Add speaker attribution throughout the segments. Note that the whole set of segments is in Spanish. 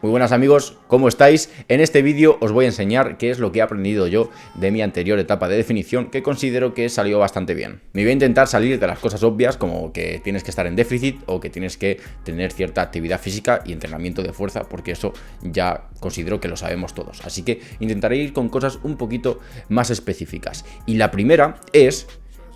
Speaker 1: Muy buenas amigos, ¿cómo estáis? En este vídeo os voy a enseñar qué es lo que he aprendido yo de mi anterior etapa de definición, que considero que salió bastante bien. Me voy a intentar salir de las cosas obvias, como que tienes que estar en déficit o que tienes que tener cierta actividad física y entrenamiento de fuerza, porque eso ya considero que lo sabemos todos. Así que intentaré ir con cosas un poquito más específicas. Y la primera es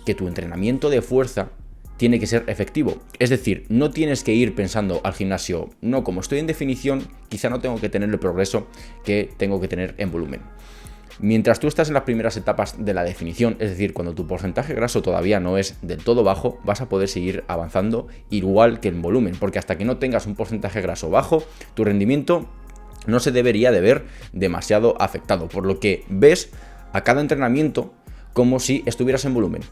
Speaker 1: que tu entrenamiento de fuerza tiene que ser efectivo. Es decir, no tienes que ir pensando al gimnasio, no, como estoy en definición, quizá no tengo que tener el progreso que tengo que tener en volumen. Mientras tú estás en las primeras etapas de la definición, es decir, cuando tu porcentaje graso todavía no es del todo bajo, vas a poder seguir avanzando igual que en volumen, porque hasta que no tengas un porcentaje graso bajo, tu rendimiento no se debería de ver demasiado afectado, por lo que ves a cada entrenamiento como si estuvieras en volumen.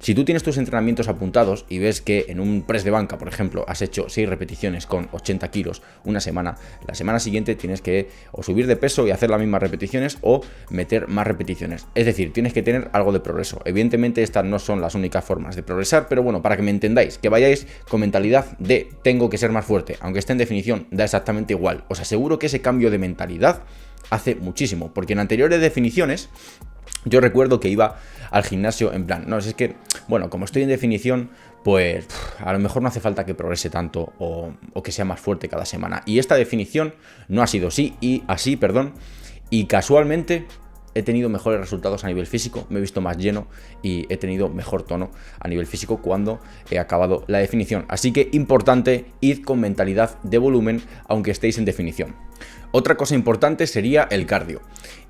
Speaker 1: Si tú tienes tus entrenamientos apuntados y ves que en un press de banca, por ejemplo, has hecho 6 repeticiones con 80 kilos una semana, la semana siguiente tienes que o subir de peso y hacer las mismas repeticiones o meter más repeticiones. Es decir, tienes que tener algo de progreso. Evidentemente estas no son las únicas formas de progresar, pero bueno, para que me entendáis, que vayáis con mentalidad de tengo que ser más fuerte, aunque esté en definición, da exactamente igual. Os aseguro que ese cambio de mentalidad hace muchísimo, porque en anteriores definiciones yo recuerdo que iba al gimnasio en plan, no, es que, bueno, como estoy en definición, pues a lo mejor no hace falta que progrese tanto o que sea más fuerte cada semana. Y esta definición no ha sido así, y casualmente he tenido mejores resultados a nivel físico, me he visto más lleno y he tenido mejor tono a nivel físico cuando he acabado la definición. Así que importante, id con mentalidad de volumen aunque estéis en definición. Otra cosa importante sería el cardio.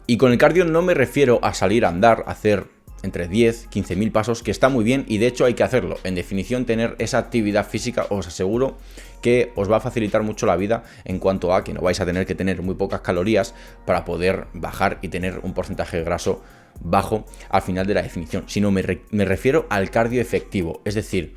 Speaker 1: Y con el cardio no me refiero a salir a andar, a hacer entre 10, 15.000 pasos, que está muy bien y de hecho hay que hacerlo. En definición, tener esa actividad física os aseguro que os va a facilitar mucho la vida en cuanto a que no vais a tener que tener muy pocas calorías para poder bajar y tener un porcentaje de graso bajo al final de la definición, sino me refiero al cardio efectivo, es decir,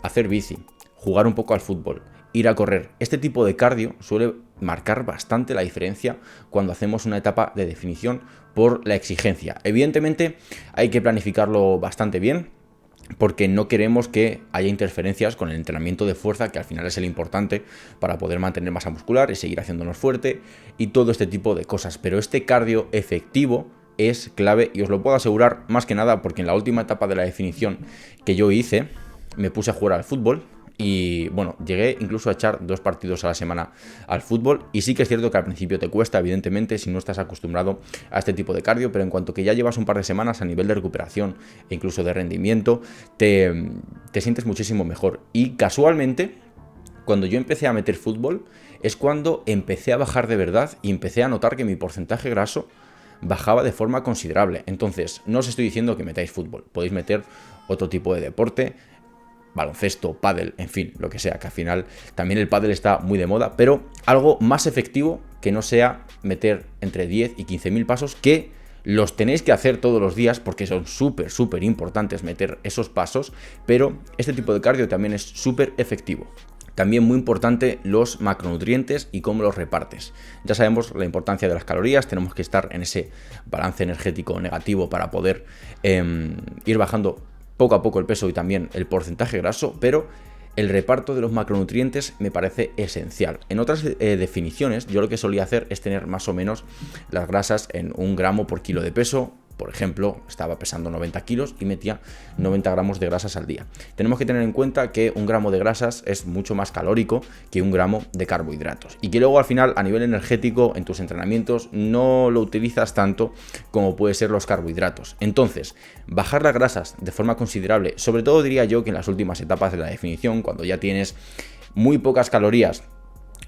Speaker 1: hacer bici, jugar un poco al fútbol, ir a correr. Este tipo de cardio suele marcar bastante la diferencia cuando hacemos una etapa de definición por la exigencia. Evidentemente hay que planificarlo bastante bien porque no queremos que haya interferencias con el entrenamiento de fuerza, que al final es el importante para poder mantener masa muscular y seguir haciéndonos fuerte y todo este tipo de cosas. Pero este cardio efectivo es clave y os lo puedo asegurar más que nada porque en la última etapa de la definición que yo hice me puse a jugar al fútbol. Y bueno, llegué incluso a echar 2 partidos a la semana al fútbol y sí que es cierto que al principio te cuesta, evidentemente, si no estás acostumbrado a este tipo de cardio, pero en cuanto que ya llevas un par de semanas a nivel de recuperación e incluso de rendimiento, te sientes muchísimo mejor. Y casualmente, cuando yo empecé a meter fútbol, es cuando empecé a bajar de verdad y empecé a notar que mi porcentaje graso bajaba de forma considerable. Entonces, no os estoy diciendo que metáis fútbol, podéis meter otro tipo de deporte, baloncesto, pádel, en fin, lo que sea, que al final también el pádel está muy de moda, pero algo más efectivo que no sea meter entre 10 y 15.000 pasos, que los tenéis que hacer todos los días porque son súper importantes meter esos pasos, pero este tipo de cardio también es súper efectivo. También muy importante los macronutrientes y cómo los repartes. Ya sabemos la importancia de las calorías, tenemos que estar en ese balance energético negativo para poder ir bajando poco a poco el peso y también el porcentaje graso, pero el reparto de los macronutrientes me parece esencial. En otras definiciones, yo lo que solía hacer es tener más o menos las grasas en 1 gramo por kilo de peso. Por ejemplo, estaba pesando 90 kilos y metía 90 gramos de grasas al día. Tenemos que tener en cuenta que 1 gramo de grasas es mucho más calórico que 1 gramo de carbohidratos. Y que luego al final, a nivel energético, en tus entrenamientos no lo utilizas tanto como puede ser los carbohidratos. Entonces, bajar las grasas de forma considerable, sobre todo diría yo que en las últimas etapas de la definición, cuando ya tienes muy pocas calorías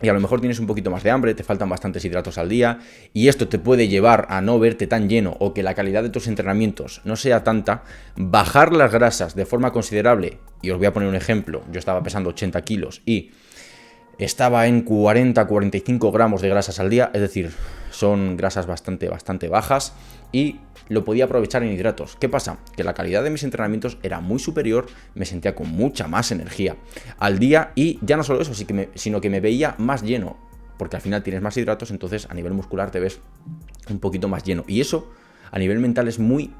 Speaker 1: y a lo mejor tienes un poquito más de hambre, te faltan bastantes hidratos al día y esto te puede llevar a no verte tan lleno o que la calidad de tus entrenamientos no sea tanta, bajar las grasas de forma considerable, y os voy a poner un ejemplo, yo estaba pesando 80 kilos y estaba en 40-45 gramos de grasas al día, es decir, son grasas bastante bajas y lo podía aprovechar en hidratos. ¿Qué pasa? Que la calidad de mis entrenamientos era muy superior, me sentía con mucha más energía al día y ya no solo eso, sino que me veía más lleno, porque al final tienes más hidratos, entonces a nivel muscular te ves un poquito más lleno y eso a nivel mental es muy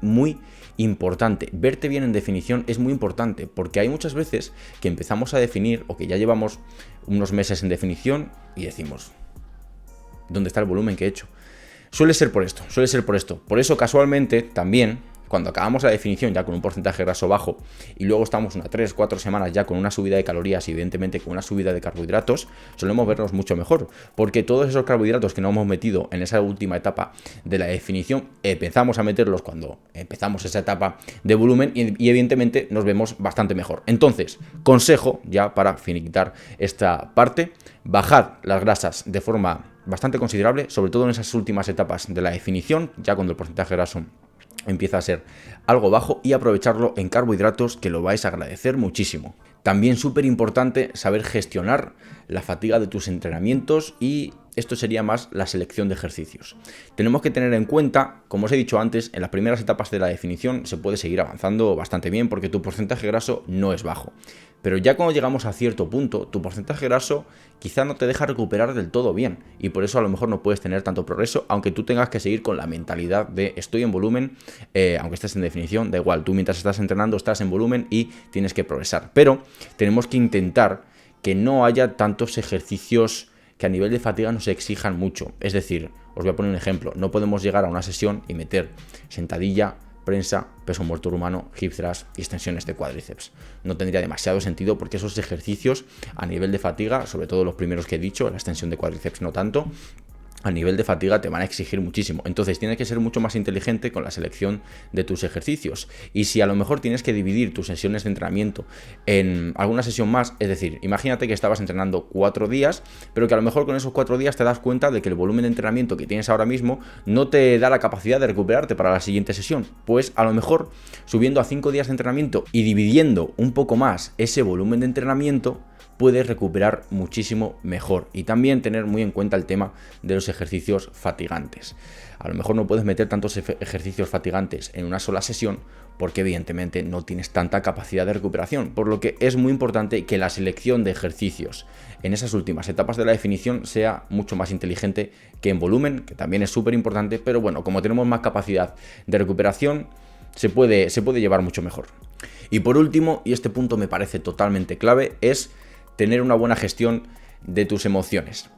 Speaker 1: importante. Verte bien en definición es muy importante porque hay muchas veces que empezamos a definir o que ya llevamos unos meses en definición y decimos, dónde está el volumen que he hecho. Suele ser por esto, suele ser por esto. Por eso casualmente también, cuando acabamos la definición ya con un porcentaje graso bajo y luego estamos unas 3-4 semanas ya con una subida de calorías y evidentemente con una subida de carbohidratos, solemos vernos mucho mejor, porque todos esos carbohidratos que no hemos metido en esa última etapa de la definición, empezamos a meterlos cuando empezamos esa etapa de volumen y evidentemente nos vemos bastante mejor. Entonces, consejo ya para finiquitar esta parte, bajad las grasas de forma bastante considerable, sobre todo en esas últimas etapas de la definición, ya cuando el porcentaje graso empieza a ser algo bajo, y aprovecharlo en carbohidratos, que lo vais a agradecer muchísimo. También súper importante saber gestionar la fatiga de tus entrenamientos, y esto sería más la selección de ejercicios. Tenemos que tener en cuenta, como os he dicho antes, en las primeras etapas de la definición se puede seguir avanzando bastante bien porque tu porcentaje graso no es bajo. Pero ya cuando llegamos a cierto punto, tu porcentaje graso quizá no te deja recuperar del todo bien, y por eso a lo mejor no puedes tener tanto progreso, aunque tú tengas que seguir con la mentalidad de estoy en volumen, aunque estés en definición, da igual, tú mientras estás entrenando estás en volumen y tienes que progresar. Pero tenemos que intentar que no haya tantos ejercicios que a nivel de fatiga nos exijan mucho. Es decir, os voy a poner un ejemplo, no podemos llegar a una sesión y meter sentadilla, prensa, peso muerto humano, hip thrust y extensiones de cuádriceps. No tendría demasiado sentido, porque esos ejercicios a nivel de fatiga, sobre todo los primeros que he dicho, la extensión de cuádriceps no tanto, a nivel de fatiga te van a exigir muchísimo. Entonces tienes que ser mucho más inteligente con la selección de tus ejercicios. Y si a lo mejor tienes que dividir tus sesiones de entrenamiento en alguna sesión más, es decir, imagínate que estabas entrenando 4 días, pero que a lo mejor con esos 4 días te das cuenta de que el volumen de entrenamiento que tienes ahora mismo no te da la capacidad de recuperarte para la siguiente sesión. Pues a lo mejor subiendo a 5 días de entrenamiento y dividiendo un poco más ese volumen de entrenamiento, puedes recuperar muchísimo mejor. Y también tener muy en cuenta el tema de los ejercicios fatigantes. A lo mejor no puedes meter tantos ejercicios fatigantes en una sola sesión, porque evidentemente no tienes tanta capacidad de recuperación, por lo que es muy importante que la selección de ejercicios en esas últimas etapas de la definición sea mucho más inteligente que en volumen, que también es súper importante, pero bueno, como tenemos más capacidad de recuperación, se puede llevar mucho mejor. Y por último, y este punto me parece totalmente clave, es tener una buena gestión de tus emociones.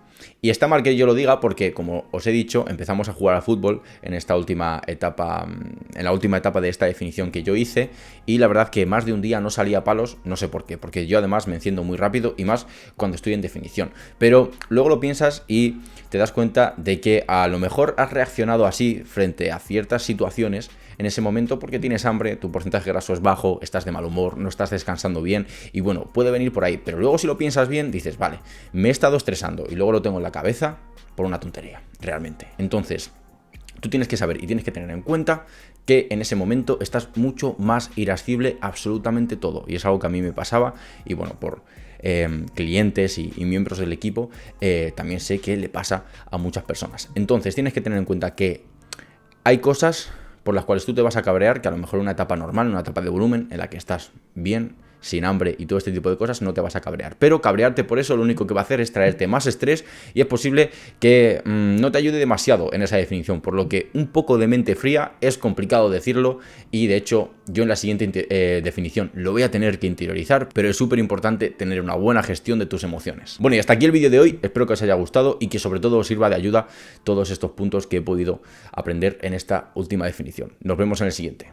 Speaker 1: Y está mal que yo lo diga porque, como os he dicho, empezamos a jugar al fútbol en esta última etapa, en la última etapa de esta definición que yo hice, y la verdad que más de un día no salía a palos, no sé por qué, porque yo además me enciendo muy rápido y más cuando estoy en definición. Pero luego lo piensas y te das cuenta de que a lo mejor has reaccionado así frente a ciertas situaciones en ese momento porque tienes hambre, tu porcentaje graso es bajo, estás de mal humor, no estás descansando bien, y bueno, puede venir por ahí. Pero luego, si lo piensas bien, dices, vale, me he estado estresando y luego lo tengo en la cabeza por una tontería, realmente. Entonces, tú tienes que saber y tienes que tener en cuenta que en ese momento estás mucho más irascible a absolutamente todo, y es algo que a mí me pasaba, y bueno, por clientes y miembros del equipo, también sé que le pasa a muchas personas. Entonces tienes que tener en cuenta que hay cosas por las cuales tú te vas a cabrear, que a lo mejor en una etapa normal, una etapa de volumen, en la que estás bien, sin hambre y todo este tipo de cosas, no te vas a cabrear. Pero cabrearte por eso lo único que va a hacer es traerte más estrés, y es posible que no te ayude demasiado en esa definición, por lo que un poco de mente fría es complicado decirlo, y de hecho yo en la siguiente definición lo voy a tener que interiorizar, pero es súper importante tener una buena gestión de tus emociones. Bueno, y hasta aquí el vídeo de hoy, espero que os haya gustado y que sobre todo os sirva de ayuda todos estos puntos que he podido aprender en esta última definición. Nos vemos en el siguiente.